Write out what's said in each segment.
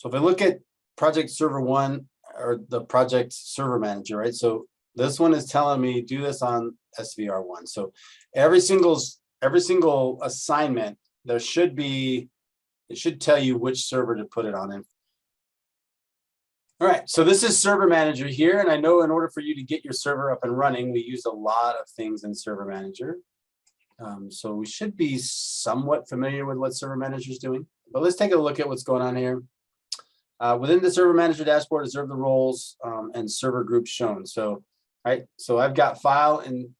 So if I look at project server one or the project server manager, right? So this one is telling me do this on SVR1. So every single assignment, it should tell you which server to put it on. All right, so this is Server Manager here, and I know in order for you to get your server up and running, we use a lot of things in Server Manager. So we should be somewhat familiar with what Server Manager is doing, but let's take a look at what's going on here. Within the Server Manager dashboard, observe the roles and server groups shown. So, right, so I've got file and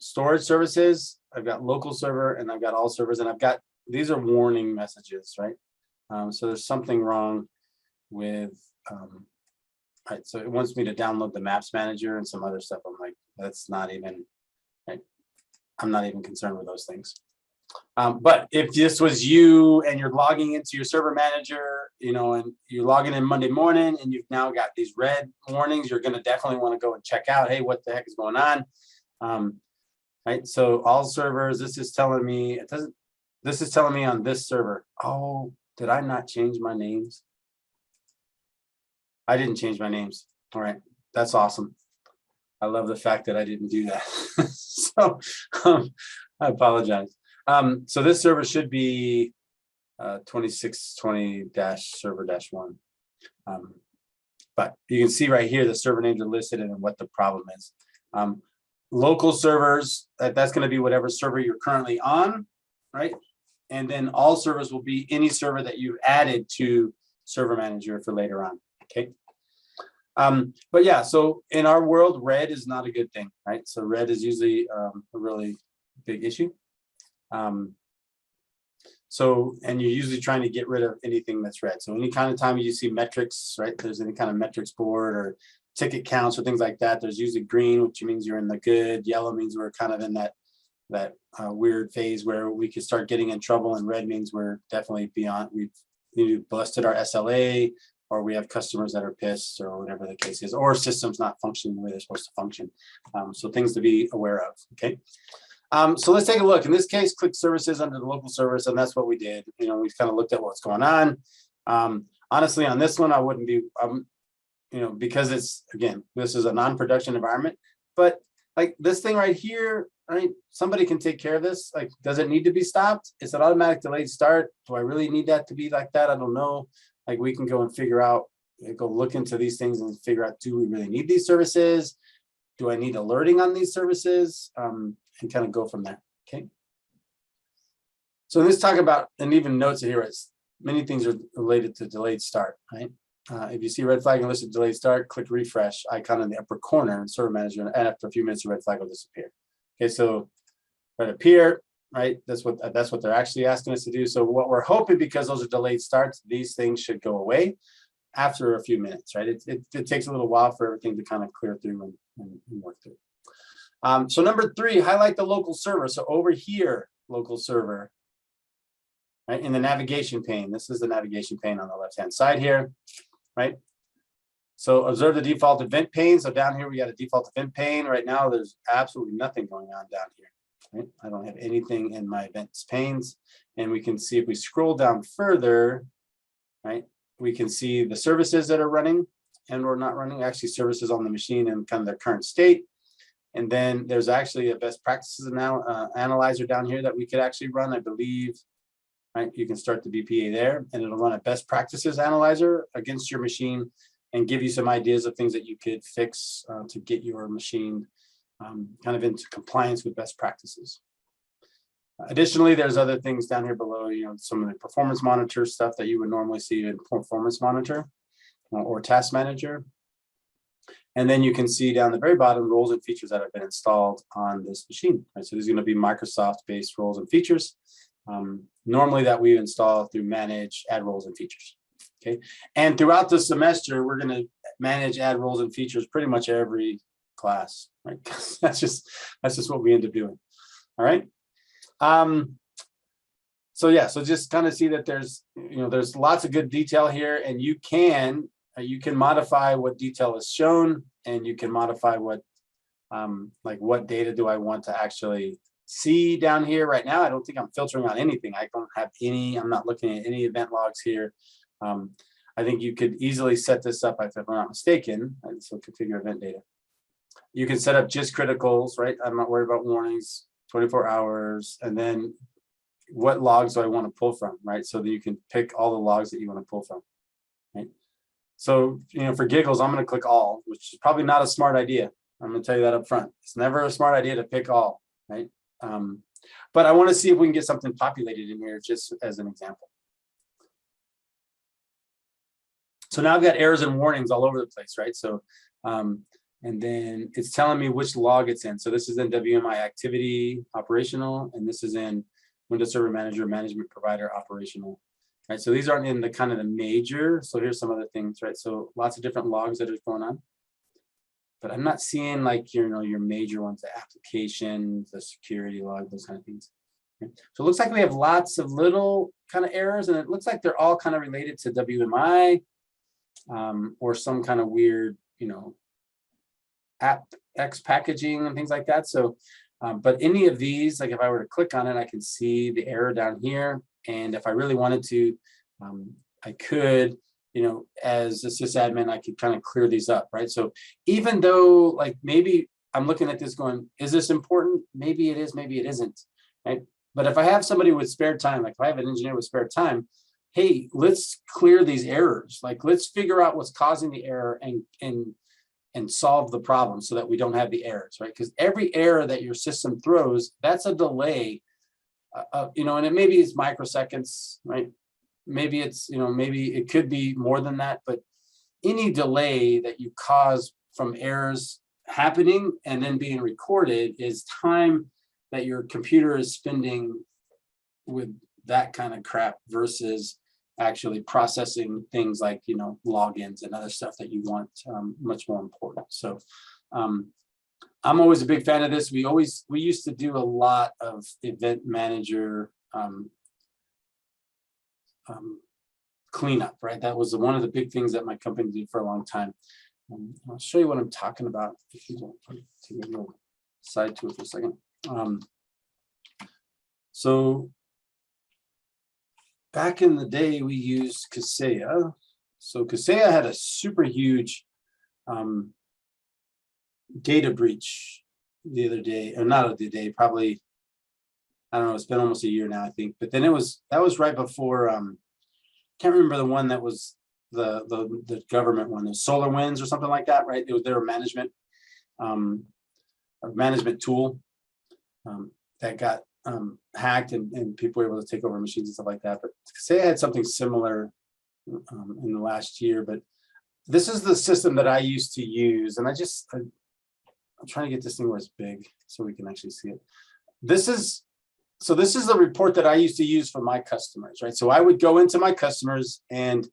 storage services, I've got local server, and I've got all servers, and I've got, these are warning messages, right? So there's something wrong with, right, so it wants me to download the Maps Manager and some other stuff. I'm like, that's not even, right? I'm not even concerned with those things. But if this was you and you're logging into your Server Manager, you know, and you're logging in Monday morning and you've now got these red warnings, you're going to definitely want to go and check out, hey, what the heck is going on? Right, so all servers, this is telling me, this is telling me on this server. Oh, did I not change my names? I didn't change my names. All right, that's awesome. I love the fact that I didn't do that. So I apologize. So this server should be 2620-server-1. But you can see right here the server names are listed and what the problem is. Local servers, that's going to be whatever server you're currently on, right? And then all servers will be any server that you added to Server Manager for later on. Okay. But yeah, so in our world, red is not a good thing, right? So red is usually a really big issue. So, and you're usually trying to get rid of anything that's red. So any kind of time you see metrics, right? There's any kind of metrics board or ticket counts or things like that. There's usually green, which means you're in the good. Yellow means we're kind of in that weird phase where we could start getting in trouble, and red means we're definitely beyond. We've busted our SLA, or we have customers that are pissed, or whatever the case is, or systems not functioning the way they're supposed to function. So things to be aware of. Okay. So let's take a look. In this case, click services under the local service, and that's what we did. You know, we've kind of looked at what's going on. Honestly, on this one, I wouldn't be, you know, because it's, again, this is a non-production environment, but like this thing right here, right? Somebody can take care of this. Like, does it need to be stopped? It's an automatic delayed start. Do I really need that to be like that? I don't know. Like, we can go and figure out, go look into these things and figure out, do we really need these services? Do I need alerting on these services? And kind of go from there. Okay. So let's talk about, and even notes here, is many things are related to delayed start, right? If you see red flag and listed delayed start, click refresh icon in the upper corner in Server Manager, and after a few minutes, the red flag will disappear. Okay, so right up here, right? That's what they're actually asking us to do. So what we're hoping, because those are delayed starts, these things should go away after a few minutes, right? It takes a little while for everything to kind of clear through and work through. So number 3, highlight the local server. So over here, local server, right, in the navigation pane. This is the navigation pane on the left-hand side here, right? So observe the default event pane. So down here, we got a default event pane. Right now, there's absolutely nothing going on down here, right? I don't have anything in my events panes. And we can see if we scroll down further, right, we can see the services that are running and or not running, actually services on the machine and kind of their current state. And then there's actually a best practices analyzer down here that we could actually run, I believe, right? You can start the BPA there, and it'll run a best practices analyzer against your machine and give you some ideas of things that you could fix to get your machine kind of into compliance with best practices. Additionally, there's other things down here below, you know, some of the performance monitor stuff that you would normally see in performance monitor or task manager. And then you can see down the very bottom roles and features that have been installed on this machine. Right? So there's going to be Microsoft-based roles and features. Normally that we install through manage, add roles and features. Okay. And throughout the semester, we're going to manage, add roles and features pretty much every class. Right? that's just what we end up doing. All right. So yeah, so just kind of see that there's, you know, there's lots of good detail here, and you can modify what detail is shown, and you can modify what, like what data do I want to actually see down here. Right now, I don't think I'm filtering on anything. I don't have any, I'm not looking at any event logs here. I think you could easily set this up, if I'm not mistaken. So configure event data. You can set up just criticals, right? I'm not worried about warnings, 24 hours, and then what logs do I want to pull from, right? So that you can pick all the logs that you want to pull from, right? So, for giggles, I'm going to click all, which is probably not a smart idea. I'm going to tell you that up front. It's never a smart idea to pick all, right? But I want to see if we can get something populated in here, just as an example. So now I've got errors and warnings all over the place, right? So, and then it's telling me which log it's in. So this is in WMI activity operational, and this is in Windows Server Manager management provider operational, right? So these aren't in the kind of the major. So here's some other things, right? So lots of different logs that are going on, but I'm not seeing like your major ones, the applications, the security log, those kind of things. Okay. So it looks like we have lots of little kind of errors, and it looks like they're all kind of related to WMI or some kind of weird, app X packaging and things like that. So, but any of these, like if I were to click on it, I can see the error down here. And if I really wanted to, I could, as a sysadmin, I could kind of clear these up, right? So even though like maybe I'm looking at this going, is this important? Maybe it is, maybe it isn't, right? But if I have somebody with spare time, like if I have an engineer with spare time, hey, let's clear these errors. Like let's figure out what's causing the error and solve the problem so that we don't have the errors, right? Because every error that your system throws, that's a delay, and it maybe it's microseconds, right? Maybe it's, maybe it could be more than that, but any delay that you cause from errors happening and then being recorded is time that your computer is spending with that kind of crap versus actually processing things like logins and other stuff that you want much more important. So I'm always a big fan of this. We used to do a lot of event manager cleanup, right? That was one of the big things that my company did for a long time. I'll show you what I'm talking about if you don't take a little side to it for a second. So back in the day, we used Kaseya. So Kaseya had a super huge data breach the other day, or not the other day, probably, I don't know, it's been almost a year now, I think. But then that was right before, can't remember the one that was the government one, the SolarWinds or something like that, right? It was their management tool that got hacked and people were able to take over machines and stuff like that. But say I had something similar in the last year, but this is the system that I used to use. And I'm trying to get this thing where it's big so we can actually see it. This is the report that I used to use for my customers, right? So I would go into my customers, and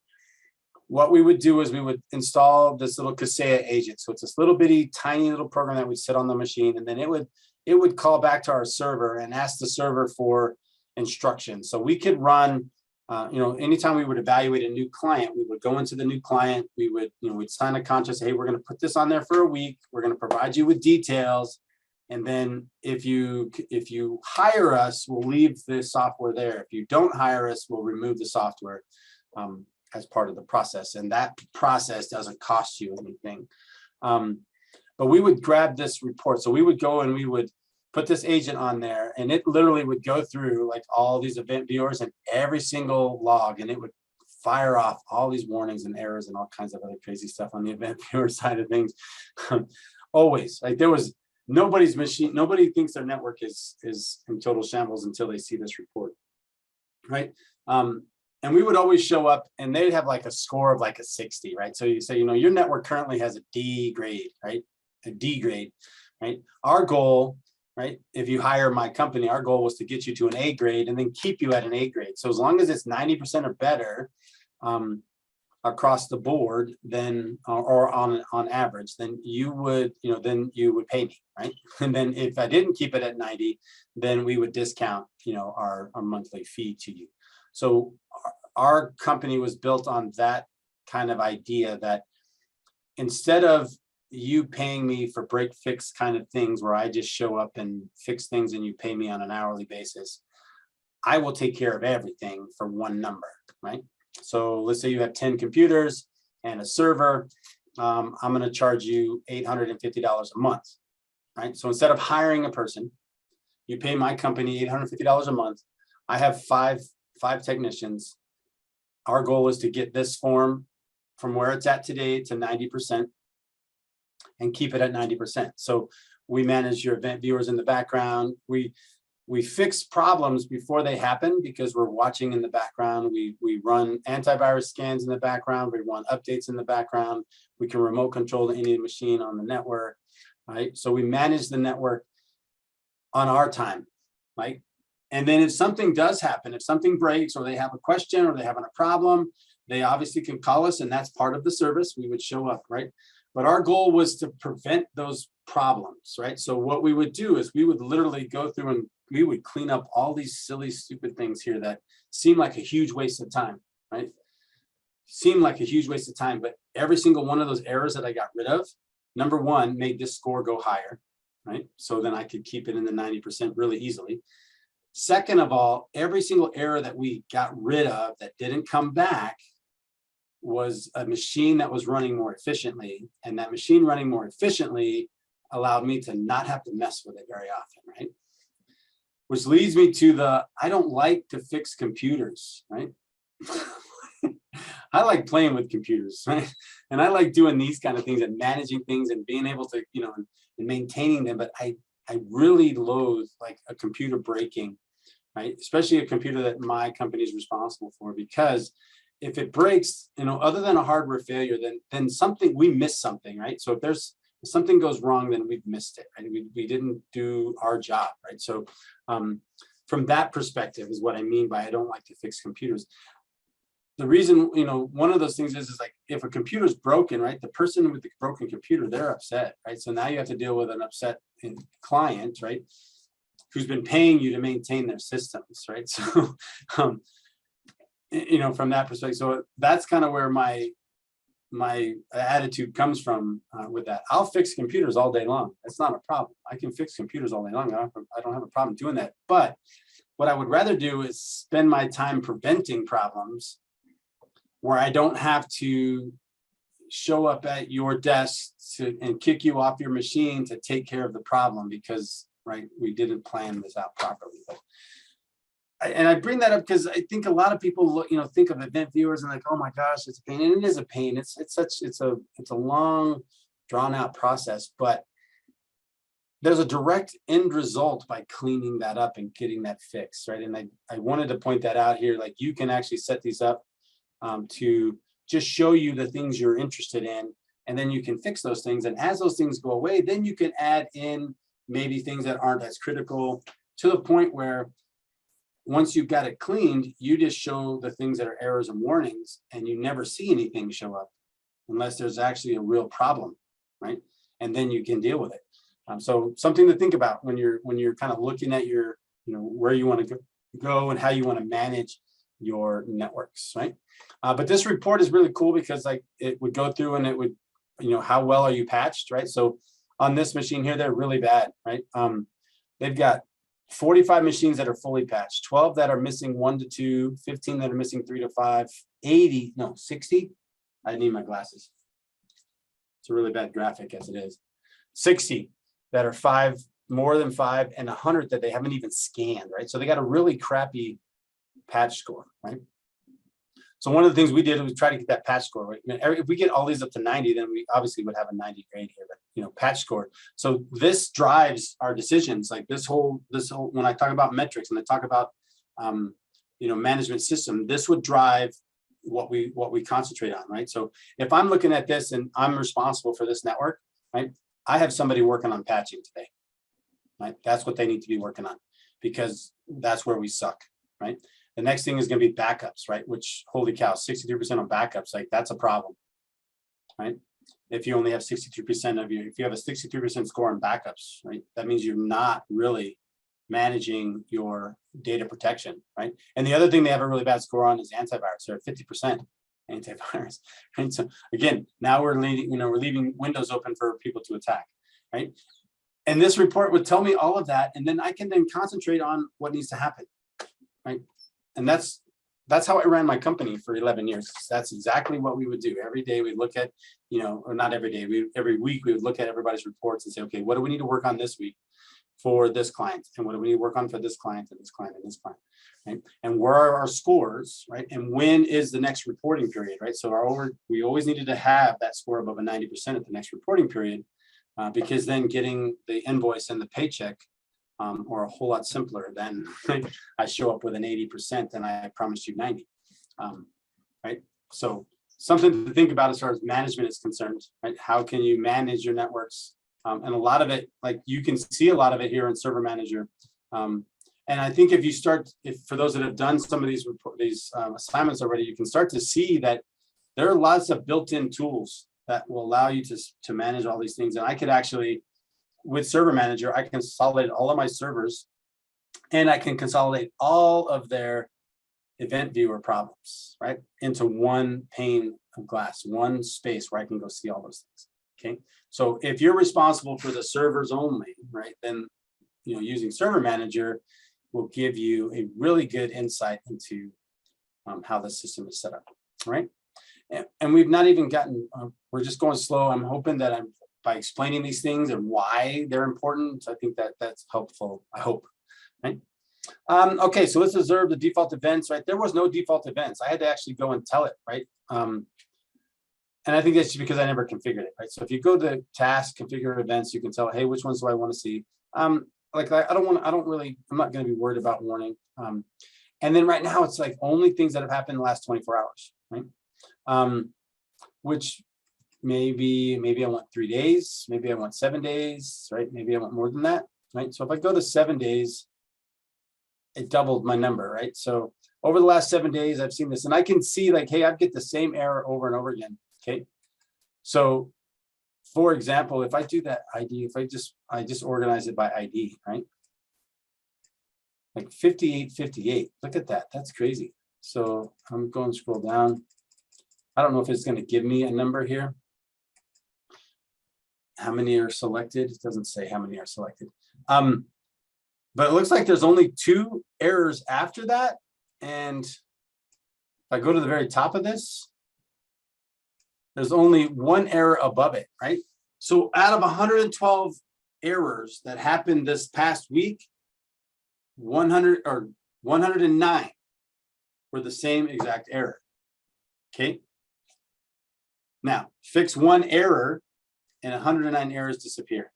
what we would do is we would install this little Kaseya agent. So it's this little bitty, tiny little program that would sit on the machine, and then it would call back to our server and ask the server for instructions. So we could run, anytime we would evaluate a new client, we would go into the new client, we'd sign a contract, say, hey, we're going to put this on there for a week. We're going to provide you with details. And then if you hire us, we'll leave the software there. If you don't hire us, we'll remove the software as part of the process. And that process doesn't cost you anything. But we would grab this report. So we would go and we would put this agent on there, and it literally would go through like all these event viewers and every single log, and it would fire off all these warnings and errors and all kinds of other crazy stuff on the event viewer side of things. Always, like there was nobody's machine, nobody thinks their network is in total shambles until they see this report, right? And we would always show up, and they'd have like a score of like a 60, right? So you say, your network currently has a D grade, right? A D grade, right? Our goal, right? If you hire my company, our goal was to get you to an A grade and then keep you at an A grade. So as long as it's 90% or better across the board, then or on average, then you would, pay me, right? And then if I didn't keep it at 90, then we would discount, our monthly fee to you. So our company was built on that kind of idea that instead of you paying me for break fix kind of things where I just show up and fix things and you pay me on an hourly basis, I will take care of everything for one number, right? So let's say you have 10 computers and a server. I'm going to charge you $850 a month, right? So instead of hiring a person, you pay my company $850 a month. I have five technicians. Our goal is to get this form from where it's at today to 90% and keep it at 90%. So we manage your event viewers in the background. We fix problems before they happen because we're watching in the background. We run antivirus scans in the background. We run updates in the background. We can remote control any machine on the network, right? So we manage the network on our time, right? And then if something does happen, if something breaks or they have a question or they're having a problem, they obviously can call us, and that's part of the service. We would show up, right? But our goal was to prevent those problems, right? So what we would do is we would literally go through and we would clean up all these silly, stupid things here that seem like a huge waste of time, right? Seem like a huge waste of time, but every single one of those errors that I got rid of, number one, made this score go higher, right? So then I could keep it in the 90% really easily. Second of all, every single error that we got rid of that didn't come back was a machine that was running more efficiently, and that machine running more efficiently allowed me to not have to mess with it very often, right? Which leads me to the, I don't like to fix computers, right? I like playing with computers, right? And I like doing these kind of things and managing things and being able to, you know, and maintaining them. But I really loathe like a computer breaking, right? Especially a computer that my company is responsible for, because if it breaks, you know, other than a hardware failure, then something, we missed something, right? So if something goes wrong, then we've missed it, right? We didn't do our job, right? So from that perspective is what I mean by I don't like to fix computers. The reason, you know, one of those things is like if a computer is broken, right? The person with the broken computer, they're upset, right? So now you have to deal with an upset client, right? Who's been paying you to maintain their systems, right? So, you know, from that perspective, so that's kind of where my attitude comes from with that. I'll fix computers all day long. That's not a problem. I can fix computers all day long. I don't have a problem doing that. But what I would rather do is spend my time preventing problems where I don't have to show up at your desk and kick you off your machine to take care of the problem because, right, we didn't plan this out properly. But I bring that up because I think a lot of people look, you know, think of event viewers and like, oh my gosh, it's a pain, and it is a pain. It's a long, drawn out process, but there's a direct end result by cleaning that up and getting that fixed, right? And I wanted to point that out here. Like you can actually set these up to just show you the things you're interested in, and then you can fix those things. And as those things go away, then you can add in maybe things that aren't as critical, to the point where once you've got it cleaned, you just show the things that are errors and warnings, and you never see anything show up unless there's actually a real problem, right? And then you can deal with it. So something to think about when you're kind of looking at your, you know, where you want to go and how you want to manage your networks, right? But this report is really cool because like it would go through and it would, you know, how well are you patched, right? So on this machine here, they're really bad, right? They've got 45 machines that are fully patched, 12 that are missing 1 to 2, 15 that are missing 3 to 5, 60. I need my glasses. It's a really bad graphic as it is. 60 that are more than 5, and 100 that they haven't even scanned, right? So they got a really crappy patch score, right? So one of the things we did was try to get that patch score, right? If we get all these up to 90, then we obviously would have a 90 grade here, but you know, patch score. So this drives our decisions. Like this whole, when I talk about metrics and I talk about, you know, management system, this would drive what we concentrate on, right? So if I'm looking at this and I'm responsible for this network, right? I have somebody working on patching today, right? That's what they need to be working on because that's where we suck, right? The next thing is going to be backups, right? Which, holy cow, 63% on backups, like that's a problem, right? If you only have 63% of if you have a 63% score on backups, right? That means you're not really managing your data protection, right? And the other thing they have a really bad score on is antivirus. They're at 50% antivirus, right? So again, now we're leaving windows open for people to attack, right? And this report would tell me all of that, and then I can then concentrate on what needs to happen, right? And that's that's how I ran my company for 11 years. That's exactly what we would do. Every day we'd look at, or not every day, every week we would look at everybody's reports and say, okay, what do we need to work on this week for this client? And what do we need to work on for this client and this client and this client, right? And where are our scores, right? And when is the next reporting period, right? So we always needed to have that score above a 90% at the next reporting period, because then getting the invoice and the paycheck are a whole lot simpler than I show up with an 80% and I promised you 90, right? So something to think about as far as management is concerned, right? How can you manage your networks? And a lot of it, like you can see a lot of it here in Server Manager. And I think if you start, for those that have done some of these assignments already, you can start to see that there are lots of built-in tools that will allow you to manage all these things. And I could actually, with Server Manager, I can consolidate all of my servers and I can consolidate all of their event viewer problems, right, into one pane of glass, one space where I can go see all those things. Okay, so if you're responsible for the servers only, right, then using Server Manager will give you a really good insight into how the system is set up, right? And we've not even gotten, we're just going slow. I'm hoping that by explaining these things and why they're important, I think that's helpful, I hope, right? Okay, so let's observe the default events, right? There was no default events. I had to actually go and tell it, right? And I think that's just because I never configured it, right? So if you go to task, configure events, you can tell, hey, which ones do I want to see? Like I'm not going to be worried about warning. And then right now it's like only things that have happened in the last 24 hours, right? Which maybe I want 3 days, maybe I want 7 days, right? Maybe I want more than that, right? So if I go to 7 days, it doubled my number, right? So over the last 7 days, I've seen this, and I can see like, hey, I get the same error over and over again. Okay, so for example, if I do that ID, if I just organize it by ID, right? Like 5858. Look at that. That's crazy. So I'm going to scroll down. I don't know if it's going to give me a number here. How many are selected? It doesn't say how many are selected. But it looks like there's only 2 errors after that. And if I go to the very top of this, there's only 1 error above it, right? So out of 112 errors that happened this past week, 109 were the same exact error. Okay. Now fix 1 error and 109 errors disappear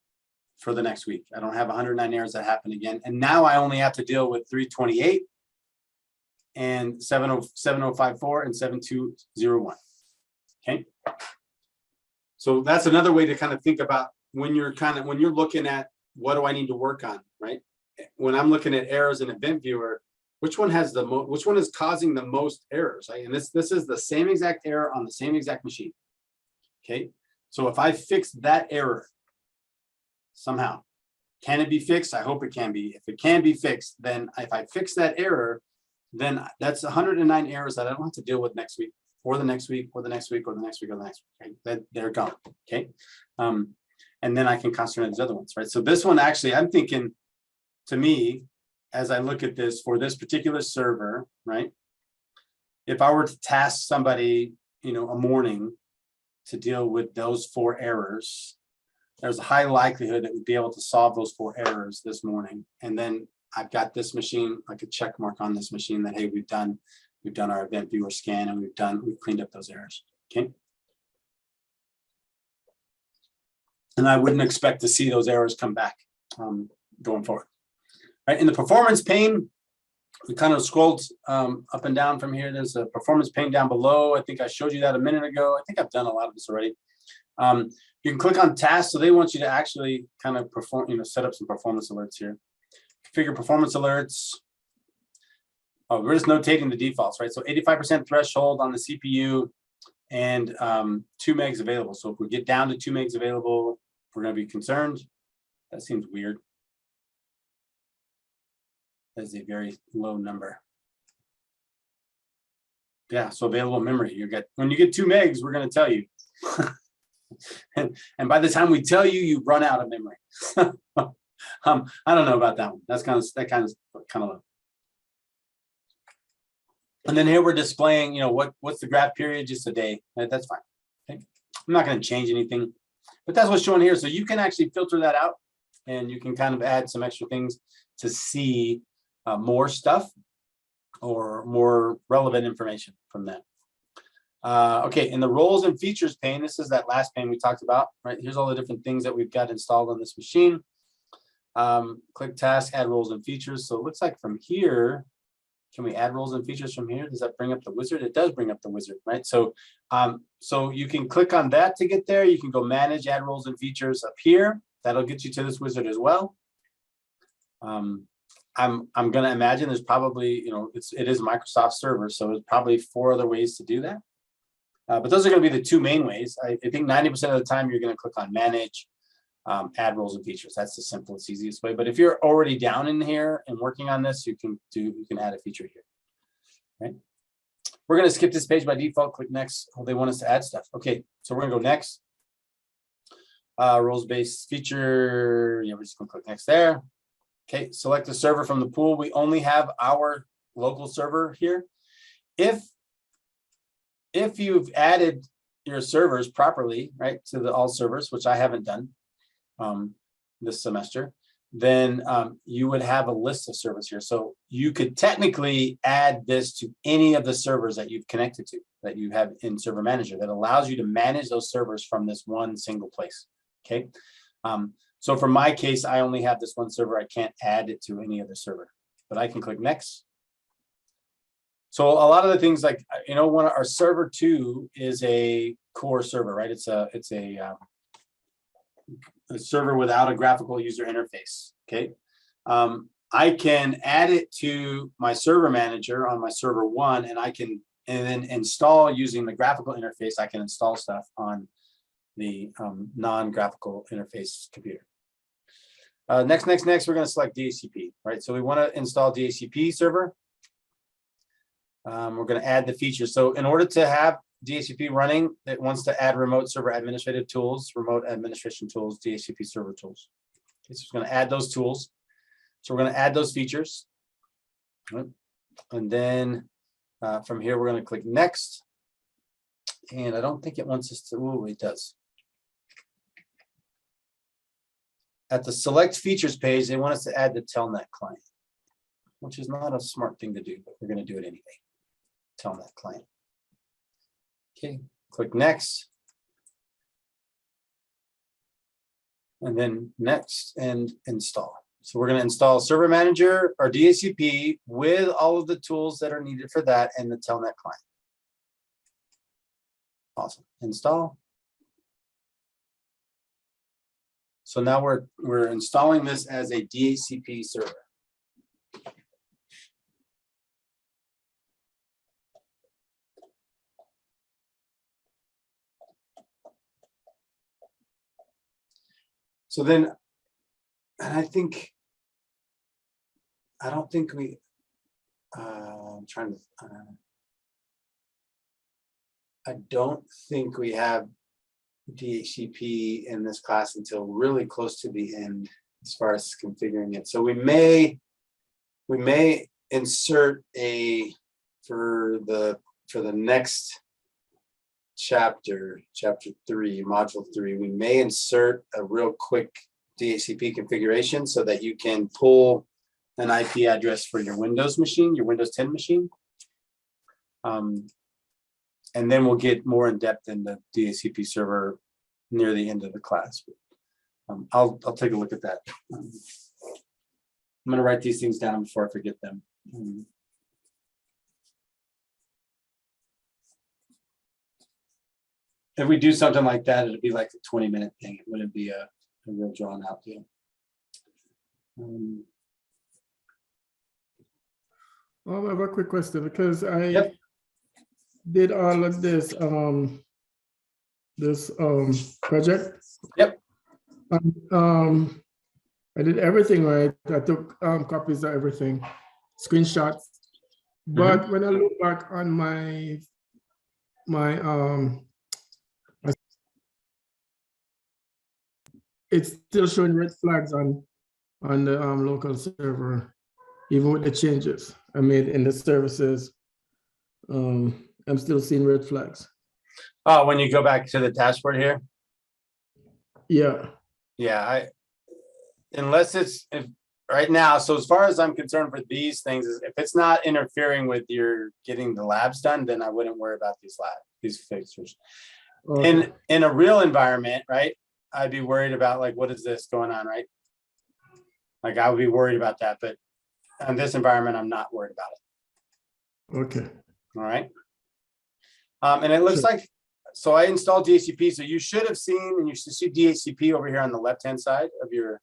for the next week. I don't have 109 errors that happen again. And now I only have to deal with 328 and 7054 and 7201. Okay. So that's another way to kind of think about when you're looking at what do I need to work on, right? When I'm looking at errors in Event Viewer, which one has which one is causing the most errors, right? And this is the same exact error on the same exact machine. Okay. So if I fix that error somehow, can it be fixed? I hope it can be. If it can be fixed, then if I fix that error, then that's 109 errors that I don't have to deal with next week, or the next week, or the next week, or the next week, or the next week. Right? They're gone. Okay. And then I can concentrate on these other ones, right? So this one actually, I'm thinking, to me, as I look at this for this particular server, right? If I were to task somebody, a morning to deal with those 4 errors, there's a high likelihood that we'd be able to solve those 4 errors this morning. And then I've got this machine, like a check mark on this machine that, hey, we've done our event viewer scan and we've cleaned up those errors. Okay. And I wouldn't expect to see those errors come back going forward. Right. In the performance pane, we kind of scrolled up and down from here. There's a performance pane down below. I think I showed you that a minute ago. I think I've done a lot of this already. You can click on tasks. So they want you to actually kind of perform, set up some performance alerts here. Configure performance alerts. Oh, we're just notating the defaults, right? So 85% threshold on the CPU and 2 megs available. So if we get down to 2 megs available, we're going to be concerned. That seems weird. That's a very low number. Yeah, so available memory. When you get 2 megs, we're going to tell you. and by the time we tell you, you run out of memory. I don't know about that one. That's kind of low. And then here we're displaying, what's the graph period, just a day. That's fine. Okay. I'm not going to change anything, but that's what's shown here. So you can actually filter that out, and you can kind of add some extra things to see more stuff or more relevant information from that. Okay, in the roles and features pane, this is that last pane we talked about, right? Here's all the different things that we've got installed on this machine. Click task, add roles and features. So it looks like from here, can we add roles and features from here? Does that bring up the wizard? It does bring up the wizard, right? So, so you can click on that to get there. You can go manage, add roles and features up here. That'll get you to this wizard as well. I'm going to imagine there's probably, it is Microsoft server, so there's probably 4 other ways to do that. But those are going to be the 2 main ways. I think 90% of the time you're going to click on manage, add roles and features. That's the simplest, easiest way. But if you're already down in here and working on this, you can add a feature here. Right? We're going to skip this page by default. Click next. Oh, they want us to add stuff. Okay, so we're going to go next. Roles-based feature. Yeah, we're just going to click next there. Okay, select the server from the pool. We only have our local server here. If you've added your servers properly, right, to the all servers, which I haven't done this semester, then you would have a list of servers here. So you could technically add this to any of the servers that you've connected to, that you have in Server Manager, that allows you to manage those servers from this one single place. Okay. So for my case, I only have this one server. I can't add it to any other server, but I can click next. So a lot of the things like, one our server 2 is a core server, right? It's a server without a graphical user interface. Okay. I can add it to my server manager on my server 1, and then install using the graphical interface. I can install stuff on the non-graphical interface computer. Next, we're going to select DHCP, right? So we want to install DHCP server. We're going to add the features. So in order to have DHCP running, it wants to add remote server administrative tools, remote administration tools, DHCP server tools. Okay, so it's going to add those tools. So we're going to add those features. Right. And then from here, we're going to click next. And I don't think it wants us to, oh, it does. At the select features page, they want us to add the Telnet client, which is not a smart thing to do, but we're going to do it anyway. Telnet client. Okay, click next. And then next and install. So we're going to install Server Manager or DHCP with all of the tools that are needed for that and the Telnet client. Awesome. Install. So now we're installing this as a DHCP server. So then, and I don't think we, I'm trying to, I don't think we have DHCP in this class until really close to the end as far as configuring it. So we may insert for the next chapter 3, module 3, we may insert a real quick DHCP configuration so that you can pull an IP address for your Windows machine, your Windows 10 machine. And then we'll get more in depth in the DHCP server near the end of the class. I'll take a look at that. I'm going to write these things down before I forget them. If we do something like that, it'd be like a 20-minute thing. It wouldn't be a real drawn out deal. I have a quick question because I did all of this project. Yep. I did everything right. I took copies of everything, screenshots. But when I look back on my it's still showing red flags on the local server, even with the changes I made in the services I'm still seeing red flags. Oh, when you go back to the dashboard here, Yeah. yeah, unless it's if right now. So as far as I'm concerned for these things, is if it's not interfering with your getting the labs done, then I wouldn't worry about these fixtures. Okay. In a real environment, right? I'd be worried about like, what is this going on, right? Like I would be worried about that, but in this environment, I'm not worried about it. Okay. All right. And it looks Sure. like, so I installed DHCP. So you should have seen, and you should see DHCP over here on the left-hand side of your,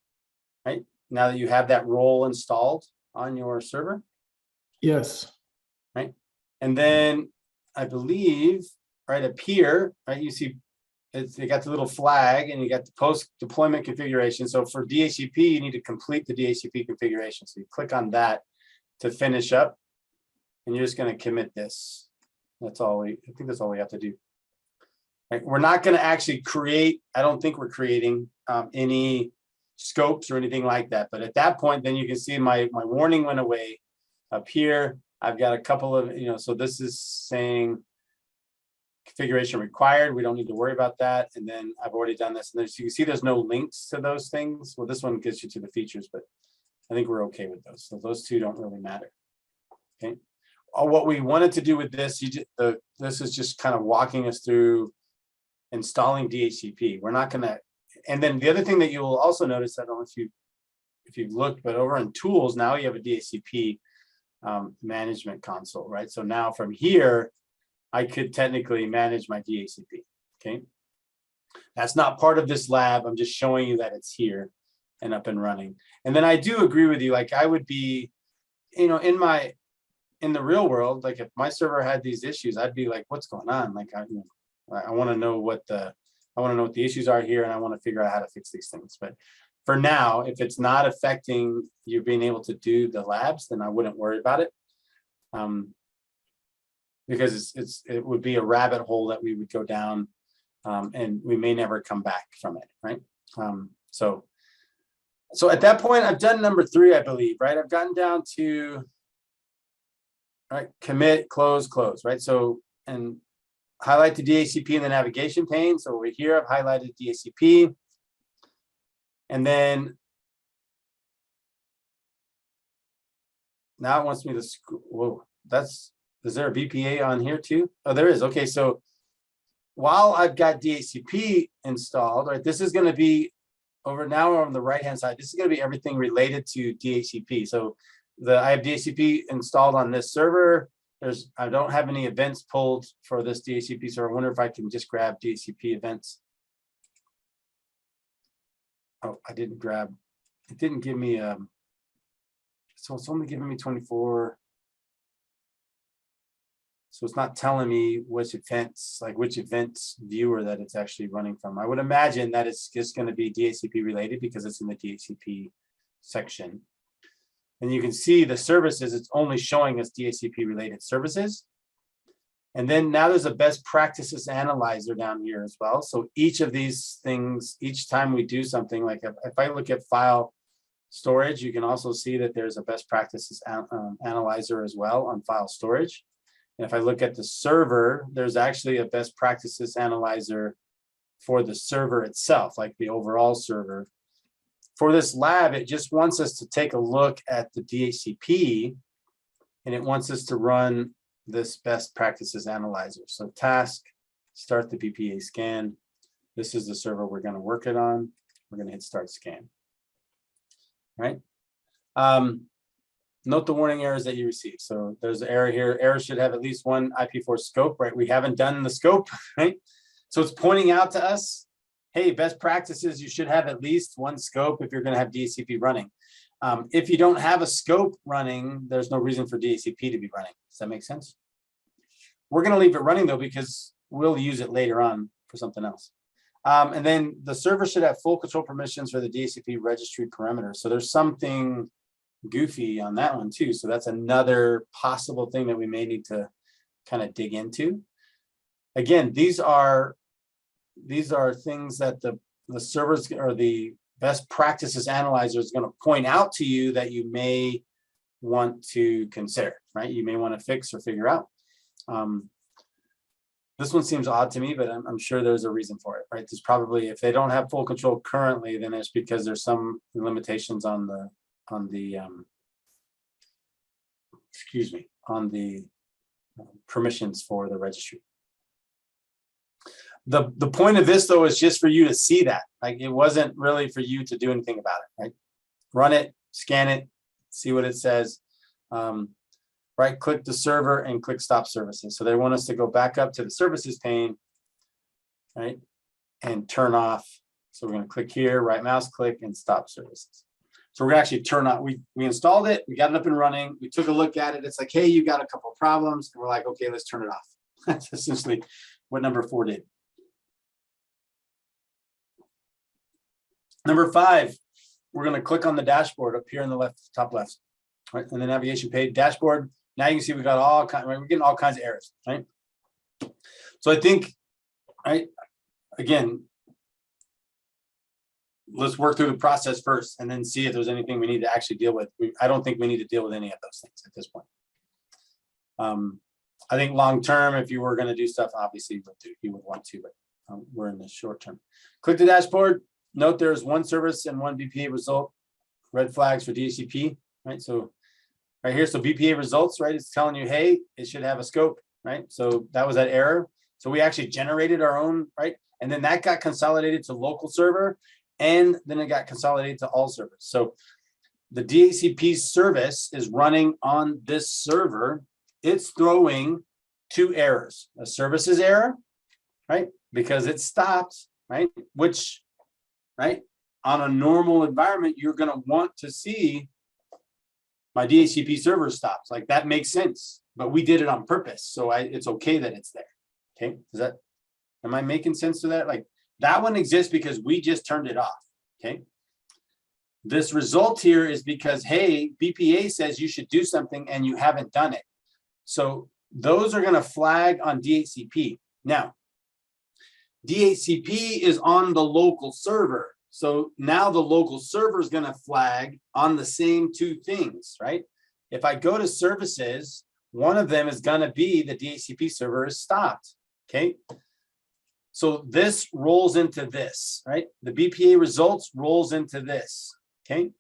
right? Now that you have that role installed on your server. Yes. Right. And then I believe right up here, right, you see you got the little flag and you got the post deployment configuration. So for DHCP, you need to complete the DHCP configuration. So you click on that to finish up, and you're just going to commit this. That's all I think that's all we have to do. Right? We're not going to actually create, I don't think we're creating any scopes or anything like that. But at that point, then you can see my warning went away. Up here, I've got a couple of, so this is saying configuration required. We don't need to worry about that. And then I've already done this. And you can see there's no links to those things. Well, this one gets you to the features, but I think we're okay with those. So those two don't really matter. Okay. What we wanted to do with this, this is just kind of walking us through installing DHCP. We're not going to, and then the other thing that you will also notice, I don't know if you've looked, but over in tools, now you have a DHCP management console, right? So now from here, I could technically manage my DHCP, okay? That's not part of this lab. I'm just showing you that it's here and up and running. And then I do agree with you, like I would be, in the real world, like if my server had these issues, I'd be like, what's going on? Like I want to know what the issues are here, and I want to figure out how to fix these things. But for now, if it's not affecting you being able to do the labs, then I wouldn't worry about it. Because it would be a rabbit hole that we would go down, and we may never come back from it, right? So at that point, I've done number 3, I believe, right? I've gotten down to, right, commit, close, right? So, and highlight the DHCP in the navigation pane. So over here, I've highlighted DHCP. And then now it wants me to, whoa, is there a BPA on here too? Oh, there is. Okay, so while I've got DHCP installed, right, this is going to be over now on the right-hand side. This is going to be everything related to DHCP. So I have DHCP installed on this server. I don't have any events pulled for this DHCP, so I wonder if I can just grab DHCP events. Oh, I didn't grab, it didn't give me, so it's only giving me 24. So it's not telling me which events viewer that it's actually running from. I would imagine that it's just going to be DHCP related because it's in the DHCP section. And you can see the services, it's only showing us DHCP related services. And then now there's a best practices analyzer down here as well. So each of these things, each time we do something, like if I look at file storage, you can also see that there's a best practices analyzer as well on file storage. And if I look at the server, there's actually a best practices analyzer for the server itself, like the overall server. For this lab, it just wants us to take a look at the DHCP, and it wants us to run this best practices analyzer. So task, start the BPA scan. This is the server we're going to work it on. We're going to hit start scan. Right. Note the warning errors that you receive. So there's an error here. Error should have at least one IP4 scope, right? We haven't done the scope, right? So it's pointing out to us, hey, best practices, you should have at least one scope if you're going to have DHCP running. If you don't have a scope running, there's no reason for DHCP to be running. Does that make sense? We're going to leave it running though, because we'll use it later on for something else. And then the server should have full control permissions for the DHCP registry parameters. So there's something goofy on that one too. So that's another possible thing that we may need to kind of dig into. Again, these are things that the servers or the best practices analyzer is going to point out to you that you may want to consider, right? You may want to fix or figure out. This one seems odd to me, but I'm sure there's a reason for it, right? There's probably, if they don't have full control currently, then it's because there's some limitations on the permissions for the registry. The point of this though is just for you to see that. Like, it wasn't really for you to do anything about it, right? Run it, scan it, see what it says. Right click the server and click stop services. So they want us to go back up to the services pane, right? And turn off. So we're going to click here, right mouse click and stop services. So we're going to actually turn on, we installed it, we got it up and running, we took a look at it. It's like, hey, you got a couple of problems. And we're like, okay, let's turn it off. That's essentially what number 4 did. Number 5, we're going to click on the dashboard up here in the left, top left, right? And the navigation page dashboard. Now you can see we got all kinds, right? We're getting all kinds of errors, right? So I think, right, again, let's work through the process first and then see if there's anything we need to actually deal with. I don't think we need to deal with any of those things at this point. I think long term, if you were going to do stuff, obviously you would want to, but we're in the short term. Click the dashboard. Note there's one service and one BPA result. Red flags for DHCP, right? So right here, so BPA results, right? It's telling you, hey, it should have a scope, right? So that was that error. So we actually generated our own, right? And then that got consolidated to local server, and then it got consolidated to all servers. So the DHCP service is running on this server. It's throwing 2 errors: a services error, right? Because it stopped, right? Which, right, on a normal environment, you're going to want to see my DHCP server stops. Like, that makes sense, but we did it on purpose. So it's okay that it's there. Okay. Am I making sense to that? Like, that one exists because we just turned it off. Okay. This result here is because, hey, BPA says you should do something and you haven't done it. So those are going to flag on DHCP. Now, DHCP is on the local server. So now the local server is going to flag on the same 2 things, right? If I go to services, one of them is going to be the DHCP server is stopped, okay? So this rolls into this, right? The BPA results rolls into this, okay?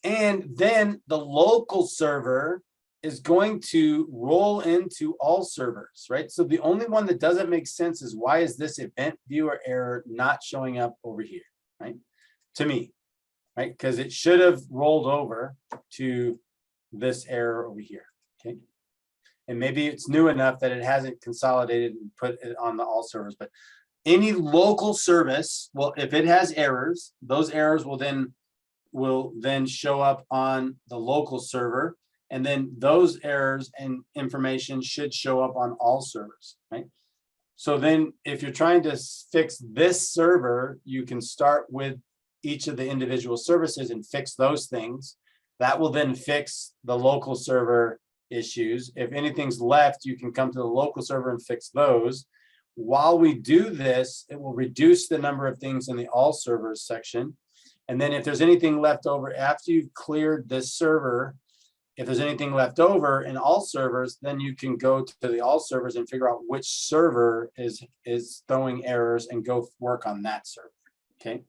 And then the local server is going to roll into all servers, right? So the only one that doesn't make sense is, why is this event viewer error not showing up over here, right? To me, right? Because it should have rolled over to this error over here, okay? And maybe it's new enough that it hasn't consolidated and put it on the all servers, but any local service, well, if it has errors, those errors will then show up on the local server. And then those errors and information should show up on all servers, right? So then if you're trying to fix this server, you can start with each of the individual services and fix those things. That will then fix the local server issues. If anything's left, you can come to the local server and fix those. While we do this, it will reduce the number of things in the all servers section. And then if there's anything left over after you've cleared this server, if there's anything left over in all servers, then you can go to the all servers and figure out which server is throwing errors and go work on that server, okay?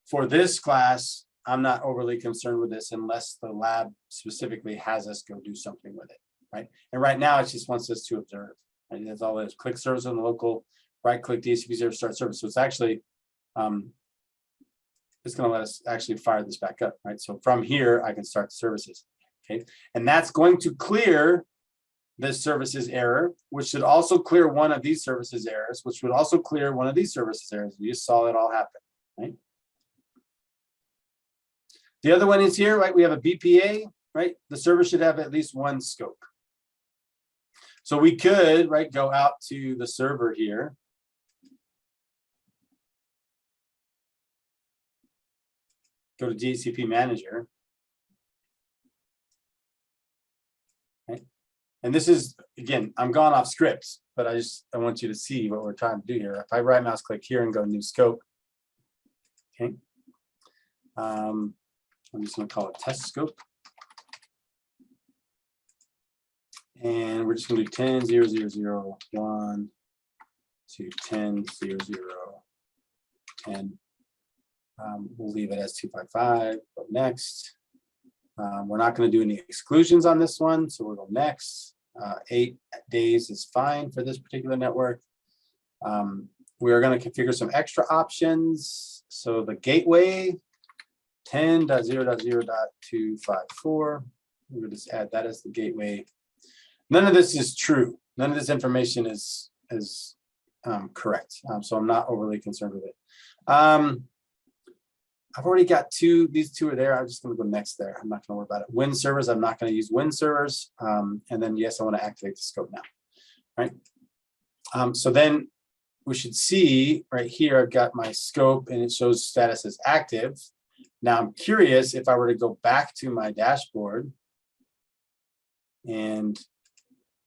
For this class, I'm not overly concerned with this unless the lab specifically has us go do something with it, right? And right now, it just wants us to observe. Right? That's all it is. Click service on the local, right-click DHCP server, start service. So it's actually, it's going to let us actually fire this back up, right? So from here, I can start services. Okay, and that's going to clear this services error, which should also clear one of these services errors, which would also clear one of these services errors. You just saw it all happen, right? The other one is here, right? We have a BPA, right? The server should have at least one scope. So we could, right, go out to the server here. Go to DHCP manager. And this is, again, I'm gone off scripts, but I want you to see what we're trying to do here. If I right mouse click here and go new scope, okay. I'm just going to call it test scope. And we're just gonna do 10.0.0.0.1 to 10.0.0.0. And we'll leave it as 255. Go next. We're not going to do any exclusions on this one, so we'll go next. 8 days is fine for this particular network. We are going to configure some extra options. So the gateway 10.0.0.254. We're going to just add that as the gateway. None of this is true. None of this information is correct. So I'm not overly concerned with it. I've already got these two are there. I'm just going to go next there. I'm not going to worry about it. Win servers, I'm not going to use win servers. And then yes, I want to activate the scope now, right? So then we should see right here, I've got my scope and it shows status as active. Now I'm curious if I were to go back to my dashboard and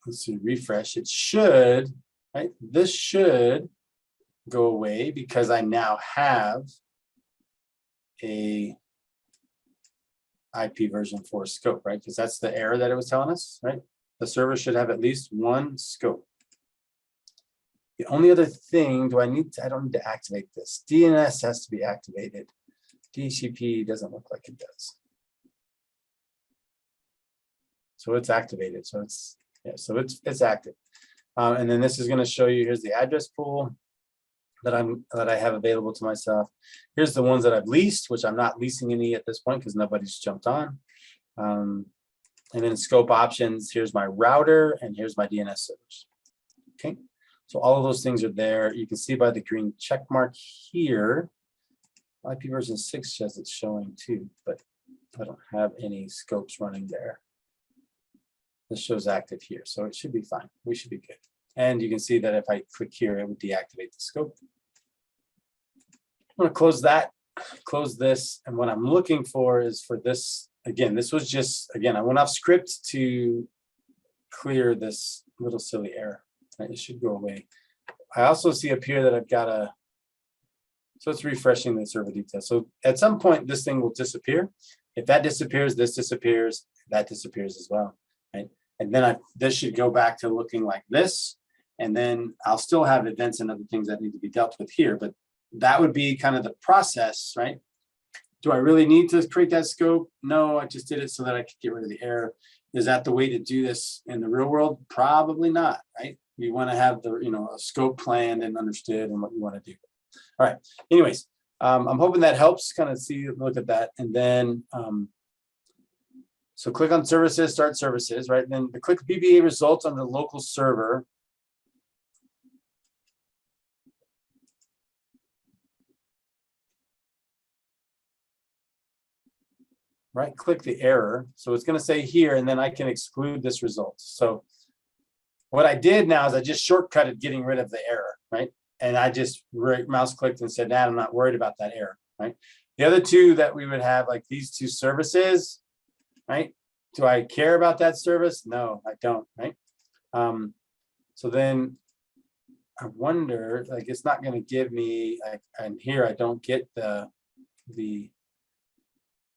let's see, refresh, it should, right? This should go away because I now have a IP version 4 scope, right? Because that's the error that it was telling us, right? The server should have at least one scope. The only other thing, I don't need to activate this. DNS has to be activated. Dhcp doesn't look like it does. So it's activated. So it's, yeah, so it's active. And then this is going to show you, here's the address pool that I have available to myself. Here's the ones that I've leased, which I'm not leasing any at this point because nobody's jumped on. And then scope options, here's my router and here's my DNS servers. Okay, so all of those things are there. You can see by the green check mark here, IP version 6 says it's showing too, but I don't have any scopes running there. This shows active here, so it should be fine. We should be good. And you can see that if I click here, it would deactivate the scope. I'm going to close that, close this, and what I'm looking for is for this. Again, this was just, again, I went off script to clear this little silly error. Right? It should go away. I also see up here that I've got a, so it's refreshing the server details. So at some point, this thing will disappear. If that disappears, this disappears, that disappears as well. Right? And then this should go back to looking like this. And then I'll still have events and other things that need to be dealt with here. But that would be kind of the process, right? Do I really need to create that scope? No, I just did it so that I could get rid of the error. Is that the way to do this in the real world? Probably not, right? You want to have the, a scope planned and understood and what you want to do. All right. Anyways, I'm hoping that helps kind of look at that. And then, so click on services, start services, right? And then click BBA results on the local server. Right click the error. So it's going to say here, and then I can exclude this result. So what I did now is I just shortcutted getting rid of the error, right? And I just mouse clicked and said, nah, I'm not worried about that error, right? The other two that we would have, like these two services, right? Do I care about that service? No, I don't, right? So then I wonder, like, it's not going to give me, like, and here I don't get the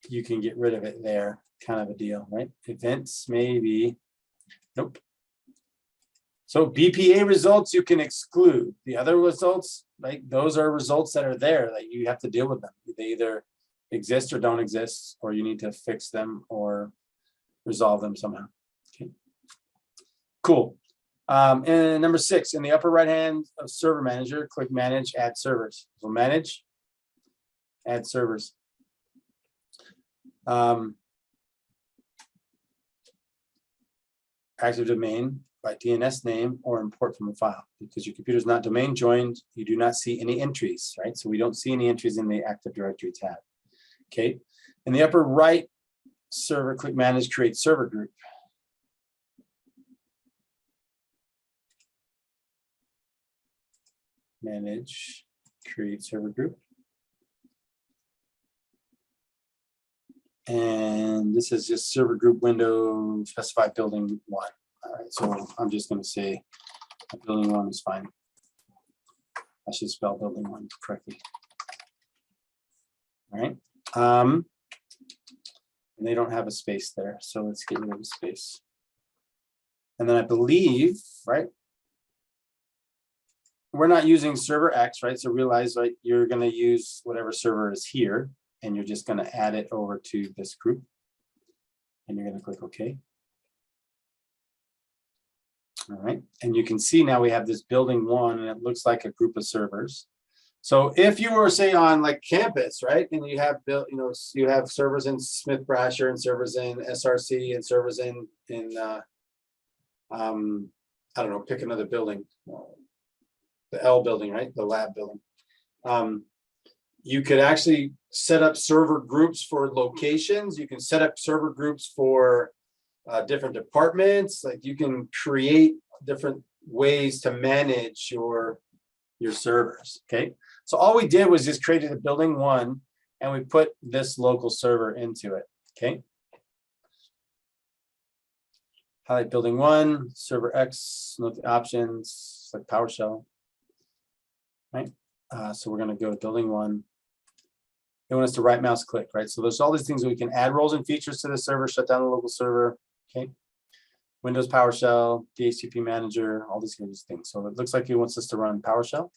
you can get rid of it there kind of a deal, right? Events, maybe, nope. So BPA results you can exclude. The other results, like those are results that are there that you have to deal with them. They either exist or don't exist, or you need to fix them or resolve them somehow. Okay, cool. And number 6, in the upper right hand of server manager, click manage, add servers. So manage, add servers. Active domain by DNS name or import from a file. Because your computer is not domain joined, you do not see any entries, right? So we don't see any entries in the Active Directory tab. Okay, in the upper right server, click manage, create server group. Manage, create server group. And this is just server group window, specify building 1. All right, so I'm just going to say building 1 is fine. I should spell building 1 correctly. All right. And they don't have a space there, so let's get rid of the space. And then I believe, right, we're not using server X, right? So realize, right, you're going to use whatever server is here, and you're just going to add it over to this group. And you're going to click OK. All right. And you can see now we have this building 1, and it looks like a group of servers. So if you were, say, on like campus, right, and you have built, you have servers in Smith Brasher and servers in SRC and servers in I don't know, pick another building, the L building, right, the lab building. You could actually set up server groups for locations. You can set up server groups for different departments. Like you can create different ways to manage your servers. Okay. So all we did was just created a building 1, and we put this local server into it. Okay. Highlight building 1, server X, note the options, like PowerShell. Right. So we're going to go to building 1. They want us to right mouse click, right? So there's all these things that we can add roles and features to the server, shut down the local server. Okay. Windows PowerShell, Dhcp manager, all these kinds of things. So it looks like he wants us to run PowerShell.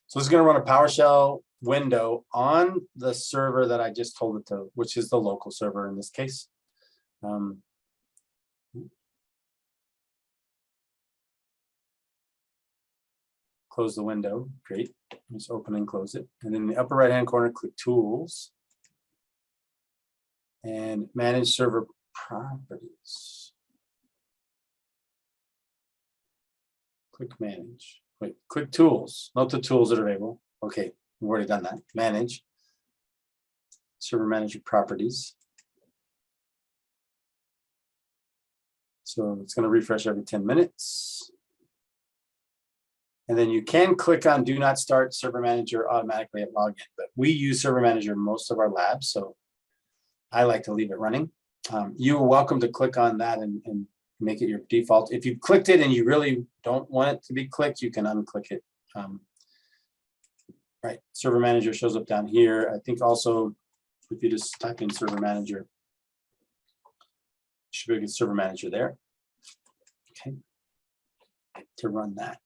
So it's going to run a PowerShell window on the server that I just told it to, which is the local server in this case. Close the window. Great. Just open and close it. And in the upper right-hand corner, click Tools and Manage Server Properties. Click Manage. Wait, click Tools. Note the tools that are available. Okay, we've already done that. Manage Server Manager Properties. So it's going to refresh every 10 minutes. And then you can click on Do Not Start Server Manager automatically at login. But we use Server Manager in most of our labs, so I like to leave it running. You're welcome to click on that and make it your default. If you've clicked it and you really don't want it to be clicked, you can unclick it. Right, Server Manager shows up down here. I think also if you just type in Server Manager, you should be able to get Server Manager there. Okay, to run that.